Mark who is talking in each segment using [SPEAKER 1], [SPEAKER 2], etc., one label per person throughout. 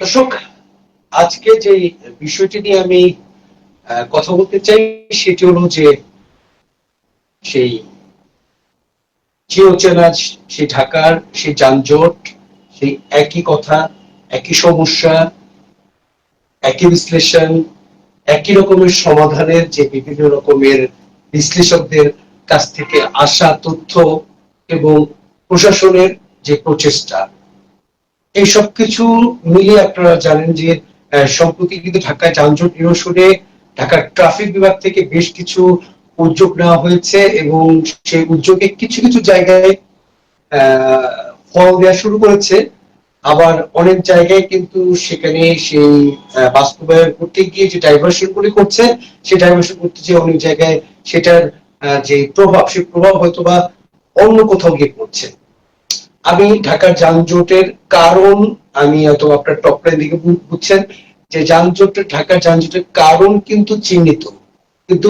[SPEAKER 1] দর্শক, আজকে যে বিষয়টি নিয়ে আমি কথা বলতে চাই সেটি হলো যে সেই চিরচেনা সেই ঢাকার সেই যানজট, সেই একই কথা, একই সমস্যা, একই বিশ্লেষণ, একই রকমের সমাধানের যে বিভিন্ন রকমের বিশ্লেষকদের কাছ থেকে আসা তথ্য এবং প্রশাসনের যে প্রচেষ্টা, এই সবকিছু মিলিয়ে আপনারা জানেন যে সম্প্রতি কিন্তু ঢাকায় যানজট নিরসনে ঢাকার ট্রাফিক বিভাগ থেকে বেশ কিছু উদ্যোগ নেওয়া হয়েছে এবং সেই উদ্যোগে কিছু কিছু জায়গায় ফল দেওয়া শুরু করেছে। আবার অনেক জায়গায় কিন্তু সেখানে সেই বাস্তবায়ন করতে গিয়ে যে ডাইভার্সন গুলি করছে, সেই ডাইভার্সন করতে যে অনেক জায়গায় সেটার যে প্রভাব, সেই প্রভাব হয়তো বা অন্য কোথাও গিয়ে পড়ছে। আমি ঢাকার যানজটের কারণ, আমি হয়তো আপনার টপ লাইন দিকে বুঝছেন যে যানজটের, ঢাকার যানজটের কারণ কিন্তু চিহ্নিত, কিন্তু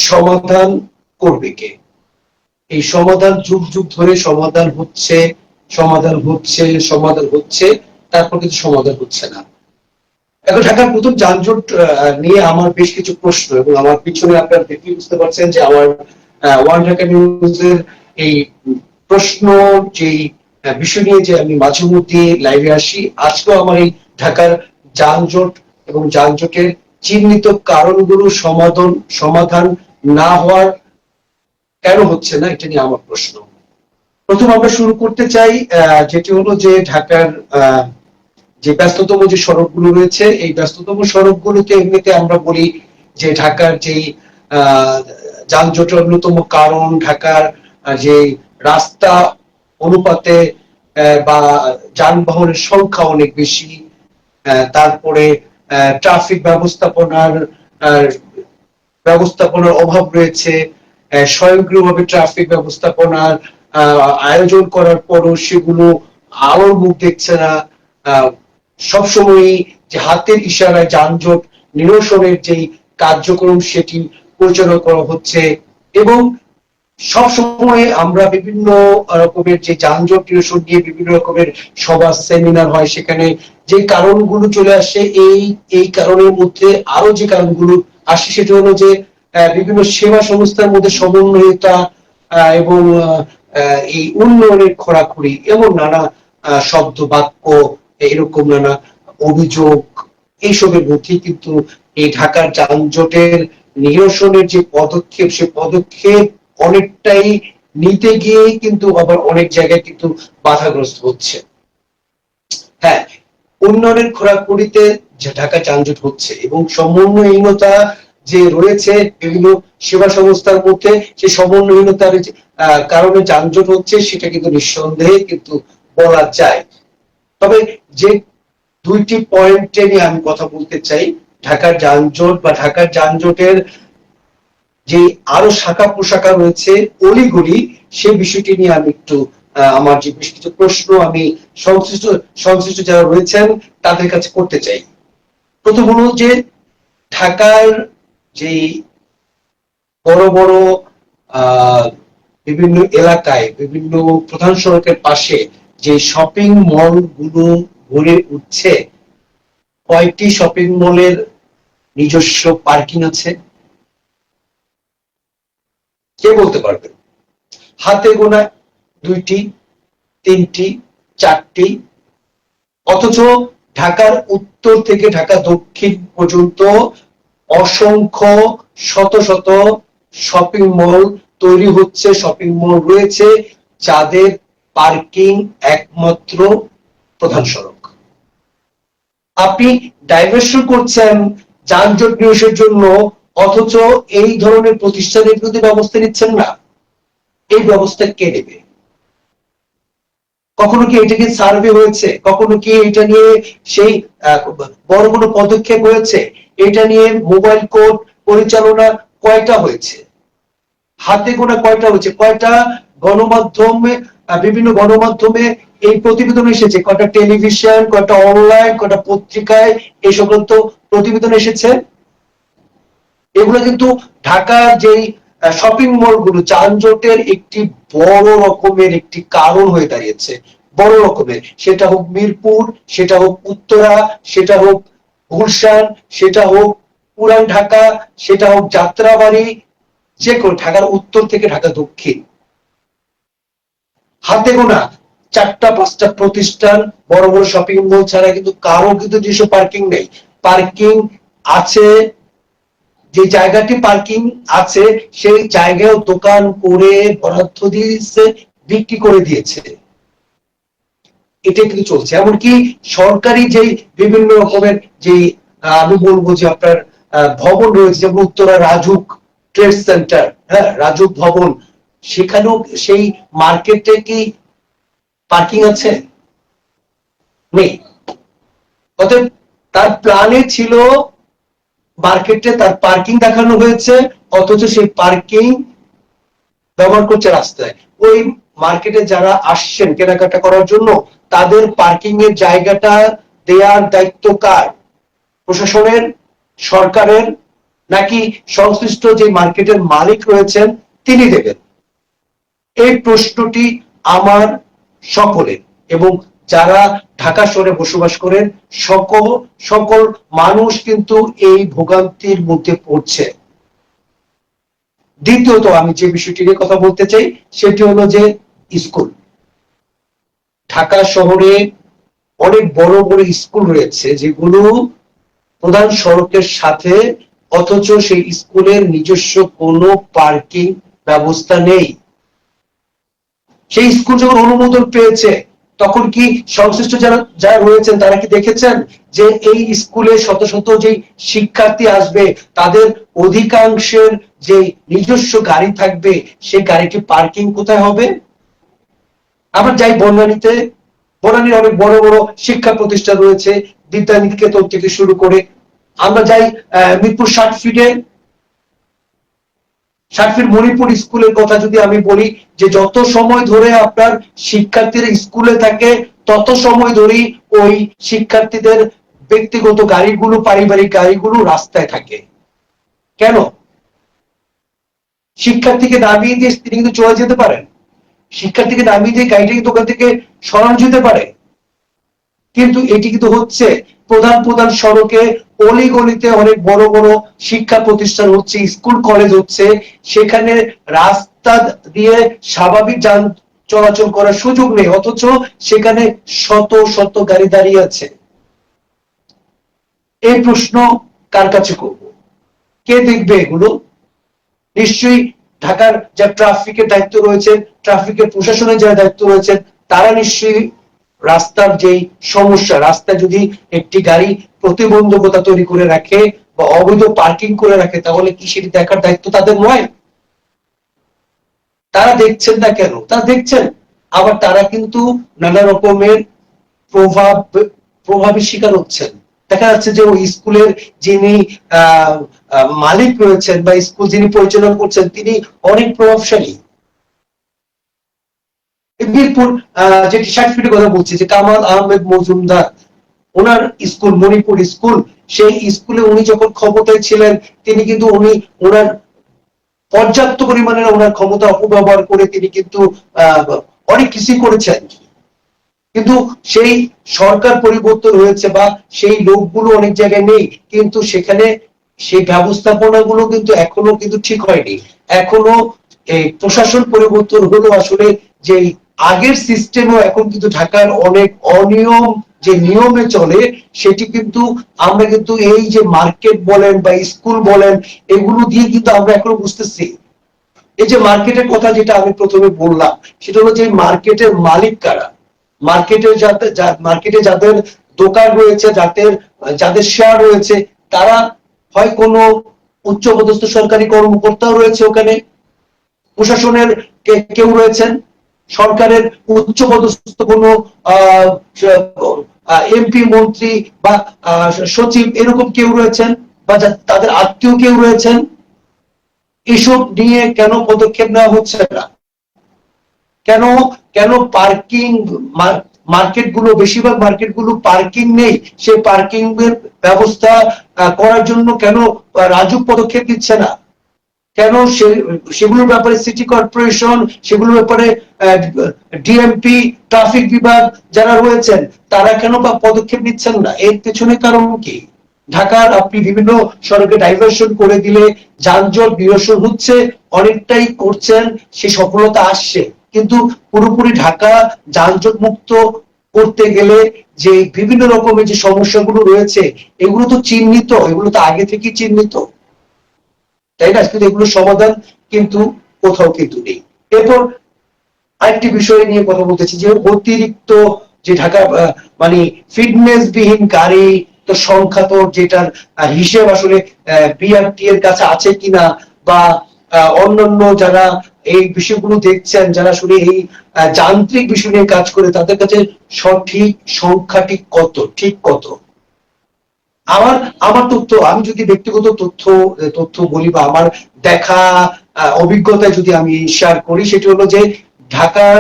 [SPEAKER 1] সমাধান করবে কে? এই সমাধান যুগ যুগ ধরে সমাধান হচ্ছে, সমাধান হচ্ছে, সমাধান হচ্ছে, তারপর কিন্তু সমাধান হচ্ছে না। এখন ঢাকার প্রথম যানজট নিয়ে আমার বেশ কিছু প্রশ্ন, এবং আমার পিছনে আপনারা দেখে বুঝতে পারছেন যে আমার ওয়ান ঢাকা নিউজের এই প্রশ্ন, যেই বিষয় নিয়ে যে আমি মাঝে মধ্যে লাইভে আসি, আজকেও আমার এই ঢাকার যানজট এবং যানজটের চিহ্নিত কারণগুলো সমাধান না হওয়ার কেন হচ্ছে না, এটা নিয়ে আমার প্রশ্ন। প্রথম আমরা শুরু করতে চাই যেটি হলো যে ঢাকার যে ব্যস্ততম যে সড়কগুলো রয়েছে, এই ব্যস্ততম সড়কগুলোতে এমনিতে আমরা বলি যে ঢাকার যে যানজটের অন্যতম কারণ ঢাকার যে রাস্তা অনুপাতে বা যানবাহনের সংখ্যা অনেক বেশি, তারপরে ট্রাফিক ব্যবস্থাপনার অভাব রয়েছে, স্বয়ংক্রিয়ভাবে ট্রাফিক ব্যবস্থাপনার আয়োজন করার পরও সেগুলো আলোর মুখ দেখছে না। সবসময় যে হাতের ইশারায় যানজট নিরসনের যে কার্যক্রম সেটি পরিচালনা করা হচ্ছে, এবং সব সময় আমরা বিভিন্ন রকমের যে যানজট নিরসন নিয়ে বিভিন্ন রকমের সভা সেমিনার হয়, সেখানে যে কারণগুলো চলে আসে, এই কারণের মধ্যে আরো যে কারণগুলো আসে সেটা হলো যে বিভিন্ন সেবা সংস্থার মধ্যে সমন্বয়তা এবং এই উন্নয়নের খোরাখুরি, এমন নানা শব্দ বাক্য, এরকম নানা অভিযোগ, এইসবের মধ্যেই কিন্তু এই ঢাকার যানজটের নিরসনের যে পদক্ষেপ, সে পদক্ষেপ অনেকটাই নিতে গিয়েই কিন্তু আবার অনেক জায়গায় কিন্তু বাধাগ্রস্ত হচ্ছে। হ্যাঁ, উন্নয়নের খোরাকুড়িতে ঢাকা যানজট হচ্ছে, এবং সমন্বয়হীনতা যে রয়েছে বিভিন্ন সেবা সংস্থার মধ্যে, সেই সমন্বয়হীনতার কারণে যানজট হচ্ছে, সেটা কিন্তু নিঃসন্দেহে কিন্তু বলা যায়। তবে যে দুইটি পয়েন্টে নিয়ে আমি কথা বলতে চাই, ঢাকার যানজট বা ঢাকার যানজটের যে আরো শাখা প্রশাখা রয়েছে, অলিগলি, সেই বিষয়টি নিয়ে আমি একটু আমার যে বেশ কিছু প্রশ্ন আমি সংশ্লিষ্ট সংশ্লিষ্ট যারা রয়েছেন তাদের কাছে করতে চাই। প্রথম হলো যে ঢাকার যে বড় বড় বিভিন্ন এলাকায়, বিভিন্ন প্রধান সড়কের পাশে যে শপিং মল গুলো গড়ে উঠছে, কয়টি শপিং মলের নিজস্ব পার্কিং আছে? কে বলতে পারবেন? হাতে গোনা দুইটি, তিনটি, চারটি। অথচ ঢাকার উত্তর থেকে ঢাকা দক্ষিণ পর্যন্ত অসংখ্য শত শত শপিং মল তৈরি হচ্ছে, শপিং মল রয়েছে, যাদের পার্কিং একমাত্র প্রধান সড়ক। আপনি ডাইভার্সন করছেন যানজট নিরসনের জন্য, অথচ এই ধরনের প্রতিষ্ঠানের বিরুদ্ধে ব্যবস্থা নিচ্ছেন না। এই ব্যবস্থা কে নেবে? কখনো কি এটা কি সার্ভে হয়েছে? কখনো কি এটা নিয়ে সেই বড় কোনো পদক্ষেপ হয়েছে? এটা নিয়ে মোবাইল কোর্ট পরিচালনা কয়টা হয়েছে? হাতে গোনা কয়টা হয়েছে? কয়টা গণমাধ্যমে, বিভিন্ন গণমাধ্যমে এই প্রতিবেদন এসেছে? কয়টা টেলিভিশন, কয়টা অনলাইন, কয়টা পত্রিকায় এই সংক্রান্ত প্রতিবেদন এসেছে? এগুলো কিন্তু ঢাকার যেই শপিং মল গুলো যানজটের একটি বড় রকমের একটি কারণ হয়ে দাঁড়িয়েছে। বড় রকমের, সেটা হোক মিরপুর, সেটা হোক উত্তরা, সেটা হোক গুলশান, সেটা হোক পুরান ঢাকা, সেটা হোক যাত্রাবাড়ি, যে কোনো ঢাকার উত্তর থেকে ঢাকা দক্ষিণ, হাতে গোনা 4-5টা প্রতিষ্ঠান, বড় বড় শপিং মল ছাড়া কিন্তু কারো কিন্তু নিজস্ব পার্কিং নেই। পার্কিং আছে, যে জায়গাটি পার্কিং আছে সেই জায়গায় দোকান করে বরাদ্দ দিয়েছে, বিক্রি করে দিয়েছে। এটা কিন্তু চলছে। এমনকি সরকারি যে বিভিন্ন রকমের যে আমি বলবো যে আপনার ভবন রয়েছে, যেমন উত্তরা রাজুক ট্রেড সেন্টার, হ্যাঁ রাজুক ভবন, সেখানেও সেই মার্কেটে কি পার্কিং আছে? নেই। অতএব তার প্ল্যানে ছিল মার্কেটে তার পার্কিং দেখানো হয়েছে, অথচ সেই পার্কিং ব্যবহার করছে রাস্তায়। ওই মার্কেটে যারা আসছেন কেনাকাটা করার জন্য, তাদের পার্কিং এর জায়গাটা দেওয়ার দায়িত্ব কার? প্রশাসনের, সরকারের, নাকি সংশ্লিষ্ট যে মার্কেটের মালিক রয়েছেন তিনি দেবেন? এই প্রশ্নটি আমার সকলের, এবং যারা ঢাকা শহরে বসবাস করেন সকল সকল মানুষ কিন্তু এই ভোগান্তির মধ্যে পড়ছে। দ্বিতীয়ত আমি যে বিষয়টি নিয়ে কথা বলতে চাই সেটি হলো যে স্কুল। ঢাকা শহরে অনেক বড় বড় স্কুল রয়েছে যেগুলো প্রধান সড়কের সাথে, অথচ সেই স্কুলের নিজস্ব কোনো পার্কিং ব্যবস্থা নেই। সেই স্কুল যখন অনুমোদন পেয়েছে তখন কি সংশ্লিষ্ট যারা রয়েছেন তারা কি দেখেছেন যে এই স্কুলে শত শত যে শিক্ষার্থী আসবে তাদের অধিকাংশের যে নিজস্ব গাড়ি থাকবে সেই গাড়িটি পার্কিং কোথায় হবে? আমরা যাই বনানীতে, বনানীর অনেক বড় বড় শিক্ষা প্রতিষ্ঠান রয়েছে, বিদ্যানিকেতন থেকে শুরু করে, আমরা যাই মিরপুর 60 ফিটে, 60 ফিট মণিপুর স্কুলের কথা যদি আমি বলি, যে যত সময় ধরে আপনার শিক্ষার্থীরা স্কুলে থাকে তত সময় ধরেই ওই শিক্ষার্থীদের ব্যক্তিগত গাড়িগুলো, পারিবারিক গাড়িগুলো রাস্তায় থাকে। কেন? শিক্ষার্থীকে নামিয়ে দিয়ে তিনি কিন্তু চলে যেতে পারেন, শিক্ষার্থীকে নামিয়ে দিয়ে গাড়িটা কিন্তু ওখান থেকে সরানো যেতে পারে। কিন্তু এটি কিন্তু হচ্ছে প্রধান প্রধান সড়কে, অলিগলিতে অনেক বড় বড় শিক্ষা প্রতিষ্ঠান হচ্ছে, স্কুল কলেজ হচ্ছে, সেখানে রাস্তা দিয়ে স্বাভাবিক যান চলাচল করার সুযোগ নেই, অথচ সেখানে শত শত গাড়ি দাঁড়িয়ে আছে। এই প্রশ্ন কার কাছে করব? কে দেখবে এগুলো? নিশ্চয়ই ঢাকার যা ট্রাফিকের দায়িত্ব রয়েছে, ট্রাফিকের প্রশাসনের যারা দায়িত্ব রয়েছে, তারা নিশ্চয়ই রাস্তার যেই সমস্যা, রাস্তায় যদি একটি গাড়ি প্রতিবন্ধকতা তৈরি করে রাখে বা অবৈধ পার্কিং করে রাখে, তাহলে কি সেটি দেখার দায়িত্ব তাদের নয়? তারা দেখছেন না কেন? তারা দেখছেন, আবার তারা কিন্তু নানা রকমের প্রভাবের শিকার হচ্ছেন। দেখা যাচ্ছে যে ওই স্কুলের যিনি মালিক রয়েছেন বা স্কুল যিনি পরিচালনা করছেন তিনি অনেক প্রভাবশালী। মিরপুর যেটি 60 ফিটের কথা বলছি, যে কামাল আহমেদ মজুমদার, ওনার স্কুল মণিপুর স্কুল, সেই স্কুলে উনি যখন ক্ষমতায় ছিলেন তিনি কিন্তু ওনার পর্যাপ্ত পরিমাণে ওনার ক্ষমতা অপব্যবহার করে তিনি কিন্তু অনেক কিছু করেছেন। কিন্তু সেই সরকার পরিবর্তন হয়েছে বা সেই লোকগুলো অনেক জায়গায় নেই, কিন্তু সেখানে সেই ব্যবস্থাপনাগুলো কিন্তু এখনো কিন্তু ঠিক হয়নি। এখনো এই প্রশাসন পরিবর্তন হলো, আসলে যে আগের সিস্টেমও এখন কিন্তু ঢাকার অনেক অনিয়ম যে নিয়মে চলে, সেটি কিন্তু আমরা কিন্তু এই যে মার্কেট বলেন বা স্কুল বলেন এগুলো দিয়ে কিন্তু আমরা এখনো বুঝতেছি। এই যে মার্কেটের কথা যেটা আমি প্রথমে বললাম, সেটা হলো যে মার্কেটের মালিক কারা, মার্কেটে যাদের দোকান রয়েছে, যাদের শেয়ার রয়েছে, তারা হয় কোনো উচ্চপদস্থ সরকারি কর্মকর্তাও রয়েছে ওখানে, প্রশাসনের কেউ রয়েছেন, সরকারের উচ্চপদস্থ কোনো এমপি, মন্ত্রী বা সচিব এরকম কেউ রয়েছেন, বা তাদের আত্মীয় কেউ রয়েছেন। এসব নিয়ে কেন পদক্ষেপ নেওয়া হচ্ছে না? কেন কেন পার্কিং মার্কেটগুলো, বেশিরভাগ মার্কেটগুলো পার্কিং নেই, সেই পার্কিং এর ব্যবস্থা করার জন্য কেন রাজুক পদক্ষেপ দিচ্ছে না? কেন সেগুলোর ব্যাপারে সিটি কর্পোরেশন, সেগুলোর ব্যাপারে ডিএমপি, ট্রাফিক বিভাগ যারা রয়েছেন তারা কেন বা পদক্ষেপ নিচ্ছেন না? এর পেছনে কারণ কি? ঢাকার আপনি বিভিন্ন সড়কে ডাইভার্সন করে দিলে যানজট নিরসন হচ্ছে, অনেকটাই করছেন, সে সফলতা আসছে, কিন্তু পুরোপুরি ঢাকা যানজট মুক্ত করতে গেলে যে বিভিন্ন রকমের যে সমস্যাগুলো রয়েছে এগুলো তো চিহ্নিত, এগুলো তো আগে থেকেই চিহ্নিত, তাই না? কিন্তু এগুলোর সমাধান কিন্তু কোথাও কিন্তু নেই। এরপর আরেকটি বিষয় নিয়ে কথা বলতেছি যে অতিরিক্ত যে ঢাকা মানে ফিটনেস বিহীন গাড়ি তো সংখ্যা তো যেটার হিসেব আসলে বিআরটি এর কাছে আছে কিনা, বা অন্যান্য যারা এই বিষয়গুলো দেখছেন, যারা আসলে এই যান্ত্রিক বিষয় নিয়ে কাজ করে, তাদের কাছে সঠিক সংখ্যাটি কত, ঠিক কত? আমার আমার তথ্য, আমি যদি ব্যক্তিগত তথ্য বলি বা আমার দেখা অভিজ্ঞতায় যদি আমি শেয়ার করি, সেটি হলো যে ঢাকার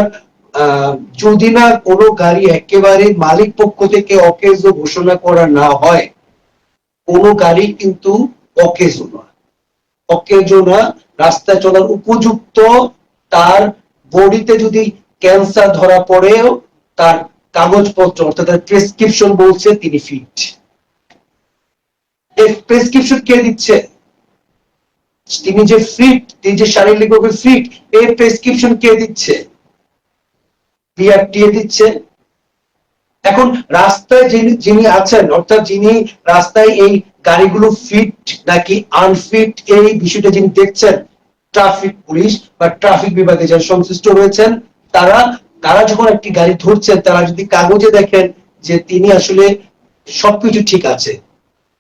[SPEAKER 1] যদি না কোনো গাড়ি একেবারে মালিক পক্ষ থেকে অকেজ ঘোষণা করা না হয়, কোনো গাড়ি কিন্তু অকেজ না, অকেজ না, রাস্তায় চলার উপযুক্ত, তার বডিতে যদি ক্যান্সার ধরা পড়েও তার কাগজপত্র অর্থাৎ প্রেসক্রিপশন বলছে তিনি ফিট। এই প্রেসক্রিপশন কে দিচ্ছে? তিনি যে ফিট, তিনি যে শারীরিকভাবে ফিট, এই প্রেসক্রিপশন কে দিচ্ছে? বিআরটিএ দিচ্ছে। এখন রাস্তায় যিনি আছেন, অর্থাৎ যিনি রাস্তায় এই গাড়িগুলো ফিট নাকি আনফিট এই বিষয়টা যিনি দেখছেন, ট্রাফিক পুলিশ বা ট্রাফিক বিভাগে যারা সংশ্লিষ্ট রয়েছেন, তারা তারা যখন একটি গাড়ি ধরছেন, তারা যদি কাগজে দেখেন যে তিনি আসলে সবকিছু ঠিক আছে,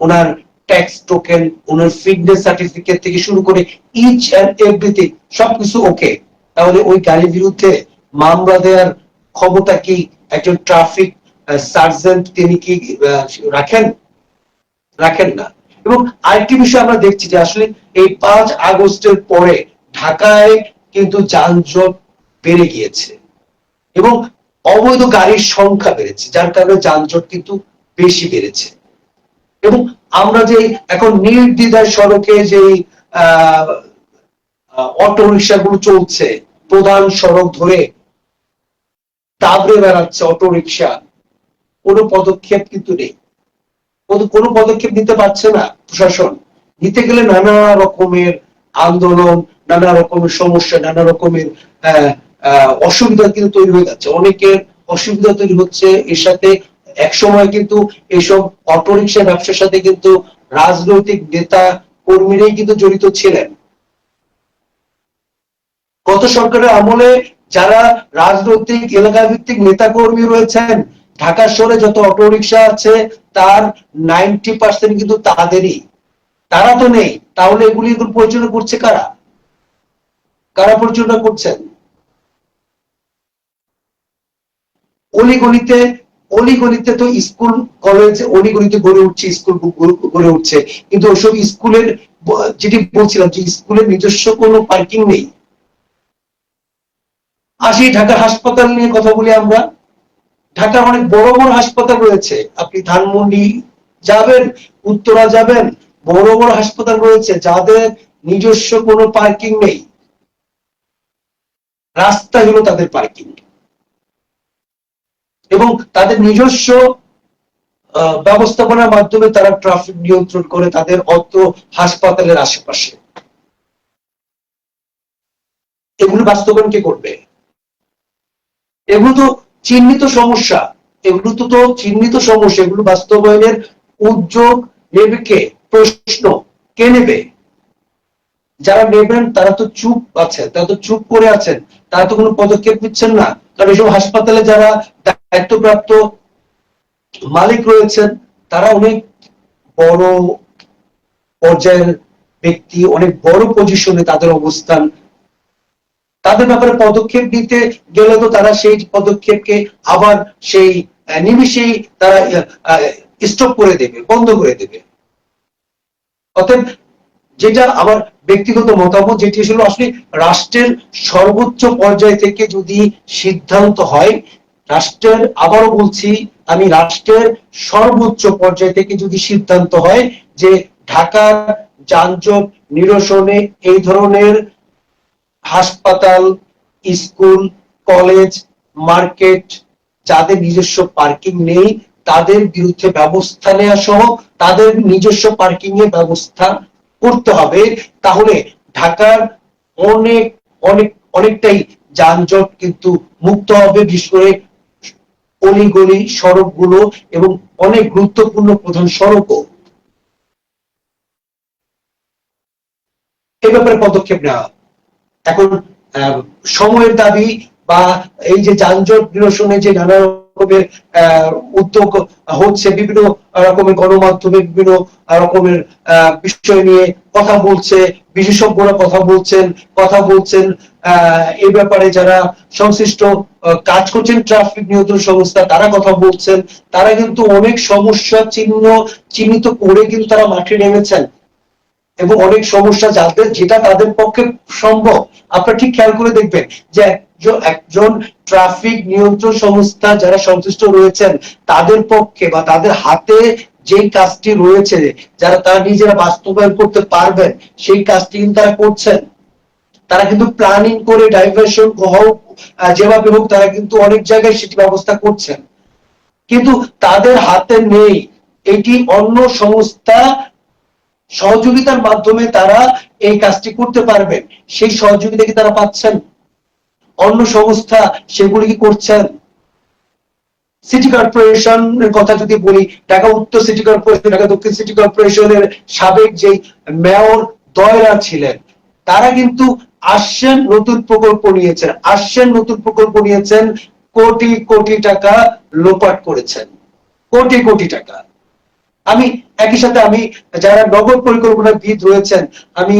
[SPEAKER 1] ওনার ট্যাক্স টোকেন, ওনার ফিটনেস সার্টিফিকেট থেকে শুরু করে ইচ এন্ড এভরিথিং সবকিছু ওকে, তাহলে ওই গাড়ির বিরুদ্ধে মামলা দেওয়ার ক্ষমতা কি একজন ট্রাফিক সার্জেন্ট তিনি কি রাখেন? রাখেন না। এবং আরেকটি বিষয় আমরা দেখছি যে আসলে এই 5 আগস্টের পরে ঢাকায় কিন্তু যানজট বেড়ে গিয়েছে এবং অবৈধ গাড়ির সংখ্যা বেড়েছে, যার কারণে যানজট কিন্তু বেশি বেড়েছে। এবং আমরা যে এখন নির্দ্বিধায় সড়কে যে অটো রিক্সাগুলো চলছে, প্রধান সড়ক ধরে দাবড়ে বেড়াচ্ছে অটো রিক্সা, কোনো পদক্ষেপ কিন্তু নেই, কোনো পদক্ষেপ নিতে পারছে না প্রশাসন। নিতে গেলে নানা রকমের আন্দোলন, নানা রকমের সমস্যা, নানা রকমের অসুবিধা কিন্তু তৈরি হয়ে যাচ্ছে, অনেকের অসুবিধা তৈরি হচ্ছে। এর সাথে একসময় কিন্তু এইসব অটোরিকশা ব্যবসার সাথে কিন্তু রাজনৈতিক নেতা কর্মীরাই কিন্তু জড়িত ছিলেন। গত সরকারের আমলে যারা রাজনৈতিক এলাকা ভিত্তিক নেতা কর্মী রয়েছেন, ঢাকা শহরে যত অটোরিকশা আছে তার 90% কিন্তু তাদেরই। তারা তো নেই, তাহলে এগুলি পরিচালনা করছে কারা? কারা পরিচালনা করছেন? অলিগলিতে অলিগলিতে তো স্কুল কলেজ অলিগলিতে গড়ে উঠছে, স্কুল গড়ে উঠছে, কিন্তু ওসব স্কুলের যেটি বলছিলাম যে স্কুলের নিজস্ব কোনো পার্কিং নেই। আসি ঢাকা হাসপাতাল নিয়ে কথা বলি আমরা। ঢাকা অনেক বড় বড় হাসপাতাল রয়েছে, আপনি ধানমন্ডি যাবেন, উত্তরা যাবেন, বড় বড় হাসপাতাল রয়েছে যাদের নিজস্ব কোনো পার্কিং নেই, রাস্তা হলো তাদের পার্কিং, এবং তাদের নিজস্ব ব্যবস্থাপনার মাধ্যমে তারা ট্রাফিক নিয়ন্ত্রণ করে তাদের অত হাসপাতালের আশেপাশে। এগুলো বাস্তবায়ন কে করবে? এগুলো তো চিহ্নিত সমস্যা, এগুলো তো চিহ্নিত সমস্যা, এগুলো বাস্তবায়নের উদ্যোগ নেবে কে? প্রশ্ন, কে নেবে? যারা নেবেন তারা তো চুপ আছেন, তারা তো চুপ করে আছেন, তারা তো কোনো পদক্ষেপ নিচ্ছেন না। কারণ এসব হাসপাতালে যারা দায়িত্বপ্রাপ্ত মালিক রয়েছেন তারা অনেক বড় পর্যায়ের ব্যক্তি, অনেক বড় পজিশনে তাদের অবস্থান, তাদের ব্যাপারে পদক্ষেপ নিতে গেলে তো তারা সেই পদক্ষেপকে আবার সেই নিমিষেই তারা স্টপ করে দেবে, বন্ধ করে দেবে। অতএব যেটা আমার ব্যক্তিগত মতামত, যেটি আসলে রাষ্ট্রের সর্বোচ্চ পর্যায় থেকে যদি সিদ্ধান্ত হয়, রাষ্ট্রের, আবারও বলছি আমি, রাষ্ট্রের সর্বোচ্চ পর্যায় থেকে যদি সিদ্ধান্ত হয় যে ঢাকার যানজট নিরসনে এই ধরনের হাসপাতাল, স্কুল, কলেজ, মার্কেট যাদের নিজস্ব পার্কিং নেই তাদের বিরুদ্ধে ব্যবস্থা নেওয়া সহ তাদের নিজস্ব পার্কিং এর ব্যবস্থা করতে হবে। তাহলে ঢাকার অনেক অনেক অনেকটাই যানজট কিন্তু মুক্ত হবে, বিশেষ করে অলিগলি সড়কগুলো এবং অনেক গুরুত্বপূর্ণ প্রধান সড়কও। এই ব্যাপারে পদক্ষেপ নেওয়া। এখন সময়ের দাবি বা এই যে যানজট নিরসনে যে নানা রকমের উদ্যোগ হচ্ছে, বিভিন্ন রকমের গণমাধ্যমে বিভিন্ন রকমের বিষয় নিয়ে কথা বলছে, বিশেষজ্ঞরা কথা বলছেন এই ব্যাপারে যারা সংশ্লিষ্ট কাজ করছেন ট্রাফিক নিয়ন্ত্রণ সংস্থা তারা কথা বলছেন। তারা কিন্তু অনেক সমস্যা চিহ্নিত করে কিন্তু তারা মাঠে নেমেছেন এবং অনেক সমস্যা যাদের যেটা তাদের পক্ষে সম্ভব। আপনারা ঠিক খেয়াল করে দেখবেন যে একজন ট্রাফিক নিয়ন্ত্রণ সংস্থা যারা সংশ্লিষ্ট রয়েছেন তাদের পক্ষে বা তাদের হাতে যে কাজটি রয়েছে যারা তারা নিজেরা বাস্তবায়ন করতে পারবেন সেই কাজটি কিন্তু তারা করছেন। তারা কিন্তু প্ল্যানিং করে ডাইভার্সন হোক যেভাবে হোক তারা কিন্তু অনেক জায়গায় সেটি ব্যবস্থা করছেন, কিন্তু তাদের হাতে নেই। এটি অন্য সংস্থা সহযোগিতার মাধ্যমে তারা এই কাজটি করতে পারবেন। সেই সহযোগিতা কি তারা পাচ্ছেন? অন্য সংস্থা সেগুলি কি করছেন? সিটি কর্পোরেশনের কথা যদি বলি, ঢাকা উত্তর সিটি কর্পোরেশন, ঢাকা দক্ষিণ সিটি কর্পোরেশনের সাবেক যে মেয়র দয়রা ছিলেন তারা কিন্তু নতুন প্রকল্প নিয়েছেন, কোটি কোটি টাকা লোপাট করেছেন, কোটি কোটি টাকা। আমি একই সাথে আমি যারা নগর পরিকল্পনাবিদ রয়েছেন আমি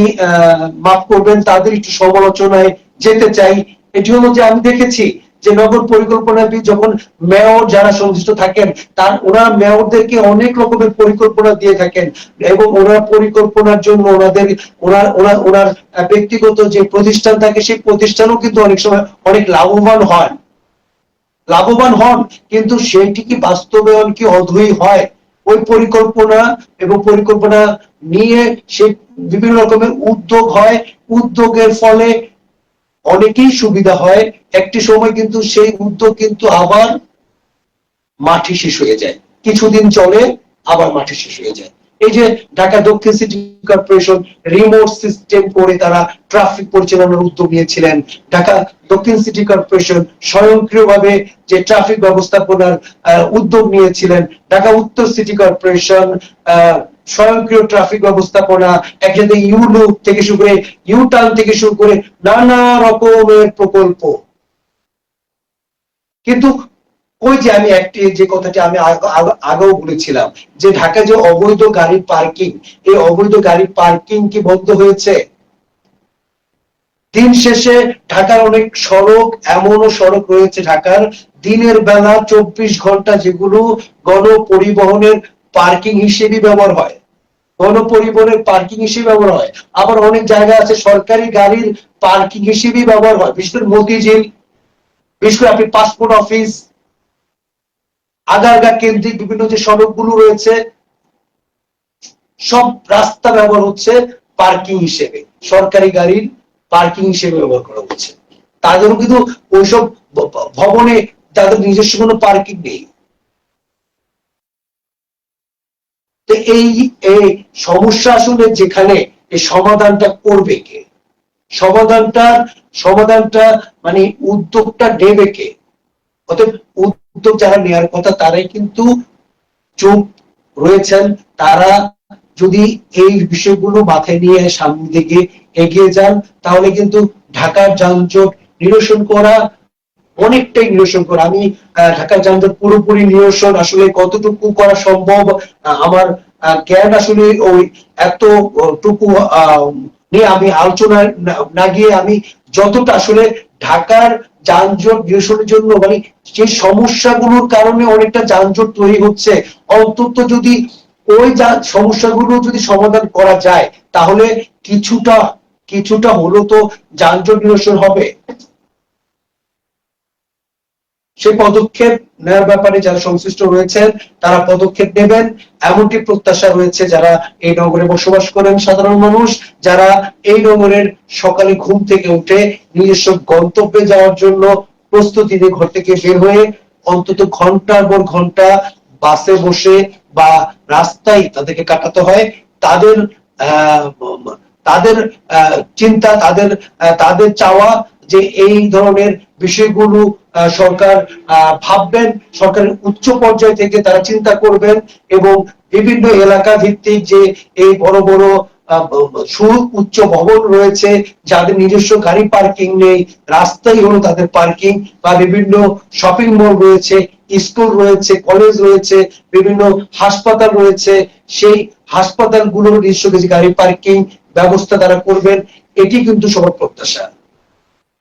[SPEAKER 1] মাফ করবেন তাদের একটু সমালোচনায় যেতে চাই। এটি হলো যে আমি দেখেছি যে নগর পরিকল্পনাবিদ যখন মেয়র যারা সংশ্লিষ্ট থাকেন ওনারা মেয়রদেরকে অনেক রকমের পরিকল্পনা দিয়ে থাকেন এবং ওনার পরিকল্পনার জন্য ওনার ব্যক্তিগত যে প্রতিষ্ঠান থাকে সেই প্রতিষ্ঠানও কিন্তু অনেক সময় অনেক লাভবান হন, কিন্তু সেইটি কি বাস্তবায়ন কি অধৈ হয়? ওই পরিকল্পনা এবং পরিকল্পনা নিয়ে সে বিভিন্ন রকমের উদ্যোগ হয়, উদ্যোগের ফলে অনেকেই সুবিধা হয়, একটি সময় কিন্তু সেই উদ্যোগ কিন্তু আবার মাটি শেষ হয়ে যায়, কিছুদিন চলে আবার মাটি শেষ হয়ে যায়। এই যে ঢাকা দক্ষিণ সিটি কর্পোরেশন রিমোট সিস্টেম করে তারা ট্রাফিক পরিচালনার উদ্যোগ নিয়েছিলেন, ঢাকা দক্ষিণ সিটি কর্পোরেশন স্বয়ংক্রিয়ভাবে যে ট্রাফিক ব্যবস্থাপনার উদ্যোগ নিয়েছিলেন, ঢাকা উত্তর সিটি কর্পোরেশন স্বয়ংক্রিয় ট্রাফিক ব্যবস্থাপনা, একসাথে ইউলুপ থেকে শুরু করে ইউটার্ন থেকে শুরু করে নানা রকমের প্রকল্প। কিন্তু ওই যে আমি একটি যে কথাটি আমি আগেও বলেছিলাম যে ঢাকা যে অবৈধ গাড়ি পার্কিং, এই অবৈধ গাড়ি পার্কিং কি বন্ধ হয়েছে? দিন শেষে ঢাকার অনেক সড়ক, এমনও সড়ক রয়েছে ঢাকার দিনের বেলা 24 ঘন্টা যেগুলো গণপরিবহনের পার্কিং হিসেবে ব্যবহার হয়, গণপরিবহনের পার্কিং হিসেবে ব্যবহার হয়। আবার অনেক জায়গা আছে সরকারি গাড়ির পার্কিং হিসেবে ব্যবহার হয়, বিশেষ করে মতিঝিল, বিশেষ করে আপনি পাসপোর্ট অফিস, আগারগা কেন্দ্রিক বিভিন্ন যে সড়কগুলো রয়েছে সব রাস্তা ব্যবহার হচ্ছে পার্কিং হিসেবে, সরকারি গাড়ির পার্কিং হিসেবে ব্যবহার করা হচ্ছে। তাদেরও কিন্তু ওইসব ভবনে তাদের নিজস্ব কোনো পার্কিং নেই। তো এই সমস্যা আসলে যেখানে এই সমাধানটা করবে কে? সমাধানটা মানে উদ্যোগটা নেবে কে? অতএব উদ্যোগ যারা নেওয়ার কথা তারাই কিন্তু চুপ রয়েছেন। তারা যদি এই বিষয়গুলো মাথায় নিয়ে সামনের দিকে এগিয়ে যান তাহলে কিন্তু ঢাকার যানজট নিরসন করা অনেকটাই নিরসন করা। আমি ঢাকার যানজট পুরোপুরি নিরসন আসলে কতটুকু করা সম্ভব আমার জ্ঞান আসলে ওই এতটুকু নিয়ে আমি আলোচনা না গিয়ে আমি যতটা আসলে ঢাকার যানজট নিরসনের জন্য মানে যে সমস্যাগুলোর কারণে অনেকটা যানজট তৈরি হচ্ছে, অন্তত যদি ওই সমস্যাগুলো যদি সমাধান করা যায় তাহলে কিছুটা হলো তো যানজট নিরসন হবে। সেই পদক্ষেপ নেওয়ার ব্যাপারে যারা সংশ্লিষ্ট রয়েছেন তারা পদক্ষেপ নেবেন এমনটি প্রত্যাশা রয়েছে যারা এই নগরে বসবাস করেন, সাধারণ মানুষ যারা এই নগরের সকালে ঘুম থেকে উঠে নিজস্ব গন্তব্যে যাওয়ার জন্য প্রস্তুতি নিয়ে ঘর থেকে বের হয়ে অন্তত ঘন্টার পর ঘন্টা বাসে বসে বা রাস্তায় তাদেরকে কাটাতে হয়, তাদের তাদের চিন্তা, তাদের চাওয়া যে এই ধরনের বিষয়গুলো সরকার ভাববেন, সরকারের উচ্চ পর্যায় থেকে তারা চিন্তা করবেন এবং বিভিন্ন এলাকা ভিত্তিক যে এই বড় বড় সুউচ্চ ভবন রয়েছে যাদের নিজস্ব গাড়ি পার্কিং নেই, রাস্তাই হলো তাদের পার্কিং, বা বিভিন্ন শপিং মল রয়েছে, স্কুল রয়েছে, কলেজ রয়েছে, বিভিন্ন হাসপাতাল রয়েছে, সেই হাসপাতালগুলোর নিজস্ব কিছু গাড়ি পার্কিং ব্যবস্থা তারা করবেন, এটি কিন্তু সবার প্রত্যাশা।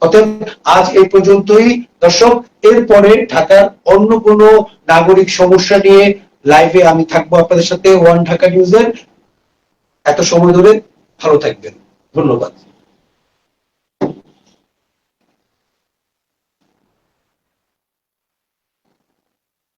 [SPEAKER 1] অতএব আজ এই পর্যন্তই দর্শক, এরপরে ঢাকার অন্য কোনো নাগরিক সমস্যা নিয়ে লাইভে আমি থাকবো আপনাদের সাথে ওয়ান ঢাকা নিউজের। এত সময় ধরে ভালো থাকবেন, ধন্যবাদ।